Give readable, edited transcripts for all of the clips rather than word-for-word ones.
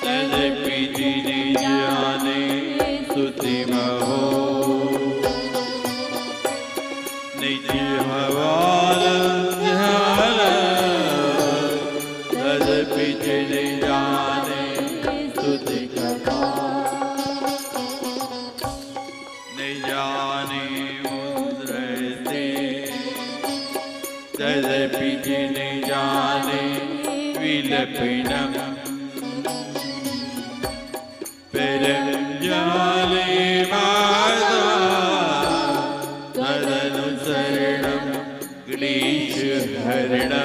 तदपि जाने स्तुतिमहो निज हवाल ध्यान तदपि जाने स्तुति कथा नहीं जाने मुद्रते तदपि नहीं जाने विलपिनम परंजाले माता तदनुसरणं क्लेश हरणा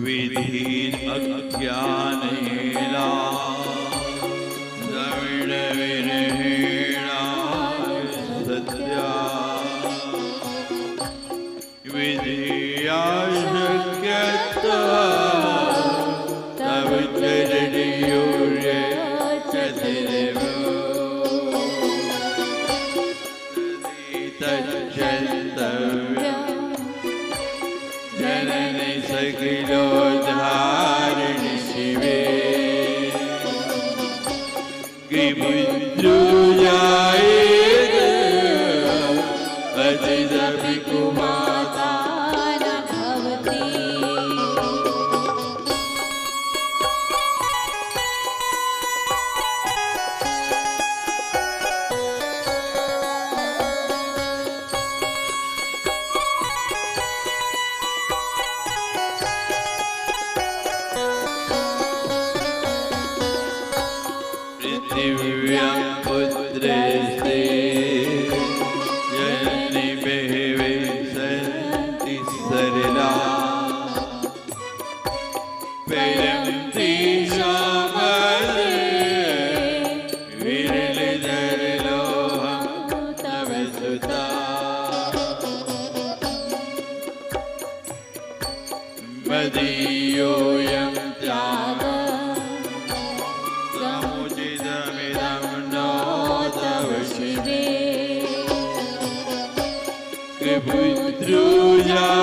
विधीन अज्ञानेना द्रविण विरहेणा सत्या विधिया शक्यत्वा तव चरणयोर्य चतिरेव तच्चन्तव्यम् जननि सखिलोद्धारिणि शिवे किमुज्जुजायेत अचिदपि कुमाता न भवति पृथिव्यां पुत्रस्ते जननि बहवे सन्ति सरला परं तेषामदे विरलधरलोहं तव सुता मदीयोऽयं त्यागः समुचितमिदं नो तव शिवे पुत्रुजायेत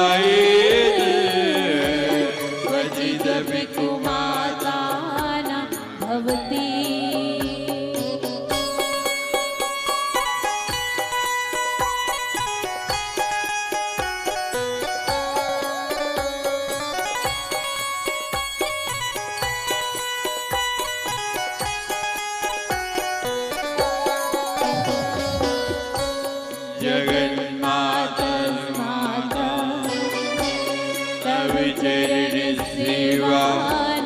क्वचिदपि कुमाता न भवति जगन्माता तव चरण सेवा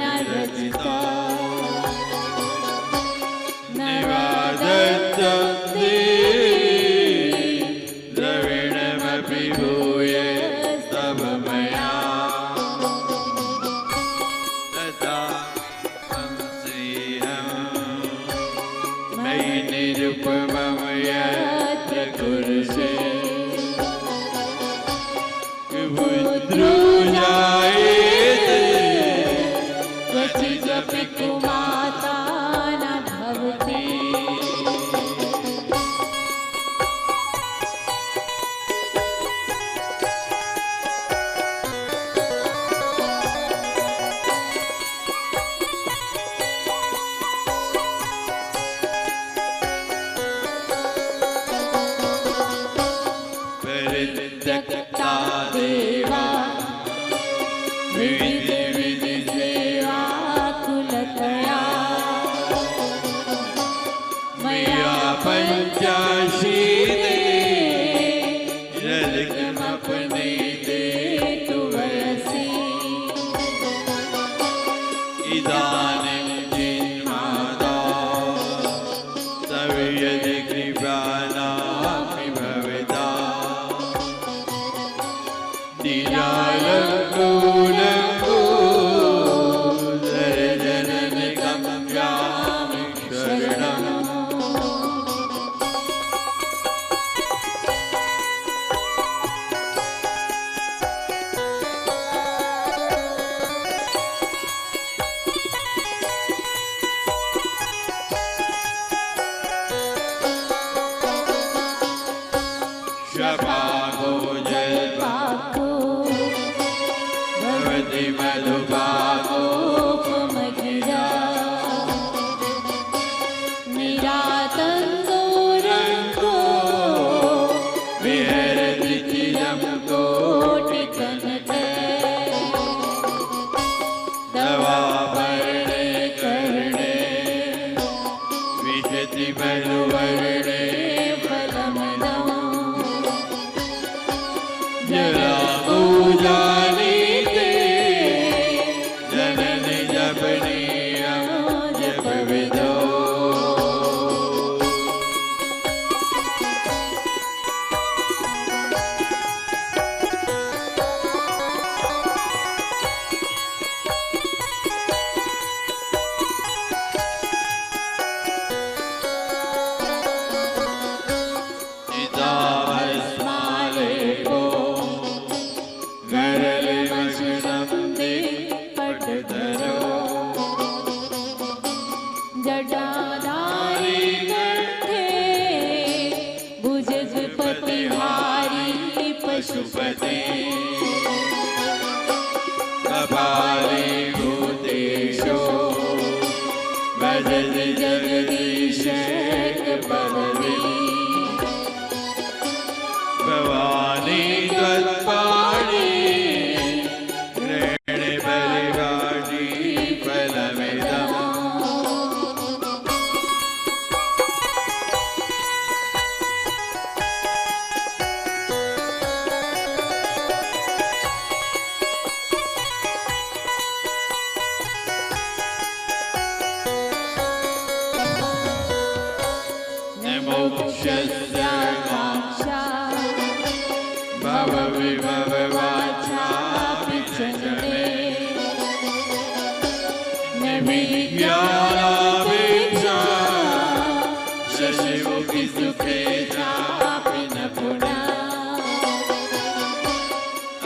न रचिता निवादत्तं देवी द्रविणमपि भूय तव मया तथा संसेहं मयि निरुपमं यत्र कुरुषे पुत्रुजायेत क्वचिदपि कुमाता न भवति परित्यक्ता देवा विधि विधि सेवा कुलतया मया पंचाशीते यदकमपने ते तु वयसि इदानीं जिन्मादा तव यदि कृपानापि भवता शपाको जलपाको भवति मधुपाको उपमगिरा निरातङ्गो रङ्गो विहरति चिरं कोटिकनके दवाभरणे कर्णे विशति बलुवर्णे फलमदम् जलापूजानीते जननि जपनीयं जपविदो चिताभस्मालेपो गरलमशनं ते पटधरो जटाधारी कंठे भुजगपतिहारी पशुपते कपाले भूतेशो वदति जगदीश पदवी भवानी त्वत्पाणि ग्रहणे बलिवाजी फलमिदम् मोक्षस्याकाङ्क्षा भवविभववाचापि च मे न विद्यालाभेच्छा शशिमुखि सुखे चापि न पुनः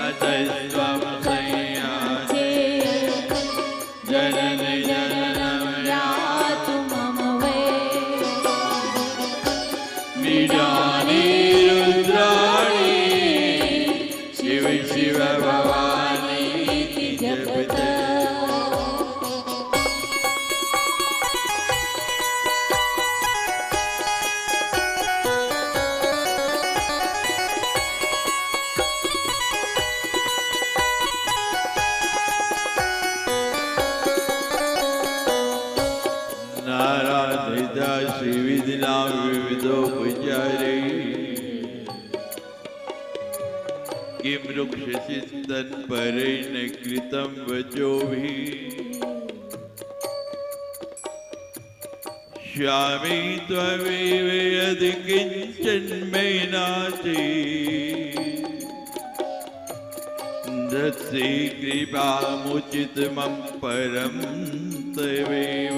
अतस्त्वं संयाते जननि जननं यातु मम वै बीजानि रुद्राणि शिव शिव भवानीति जपत नाराधिता श्रीविधिना विविधोपचारे किं रुक्षचित्तन्परेण कृतं वचोभिः श्यामी त्वमेव यदि किञ्चन्मे नास्ति दत्सि कृपामुचितमं परं तवेव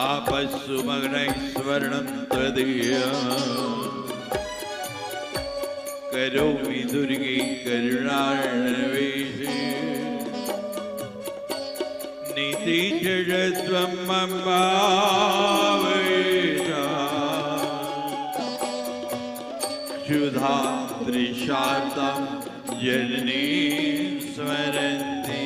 आपस्सुमग्नैः स्वर्णं तदीया करोमि दुर्गे करुणार्णवेशे नीतिजडत्वं मम भावयेषा क्षुधा दृशार्तं जननी स्मरन्ति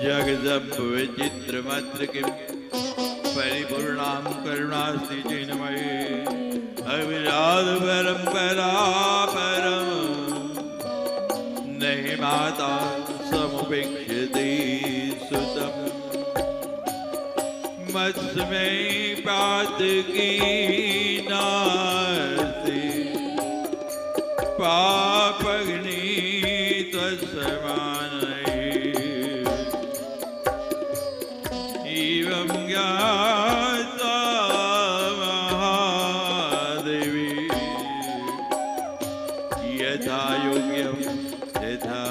जगदम्ब विचित्रमत्र किं परिपूर्णां करुणास्ति चिन्मये अविराध परम्परा परम नहि माता समुपेक्ष्यते सुतम् मत्स्मै पातकी नास्ति पापग्नि त्वत्समानै एवं ज्ञात्वा महादेवी यथा योग्यं तथा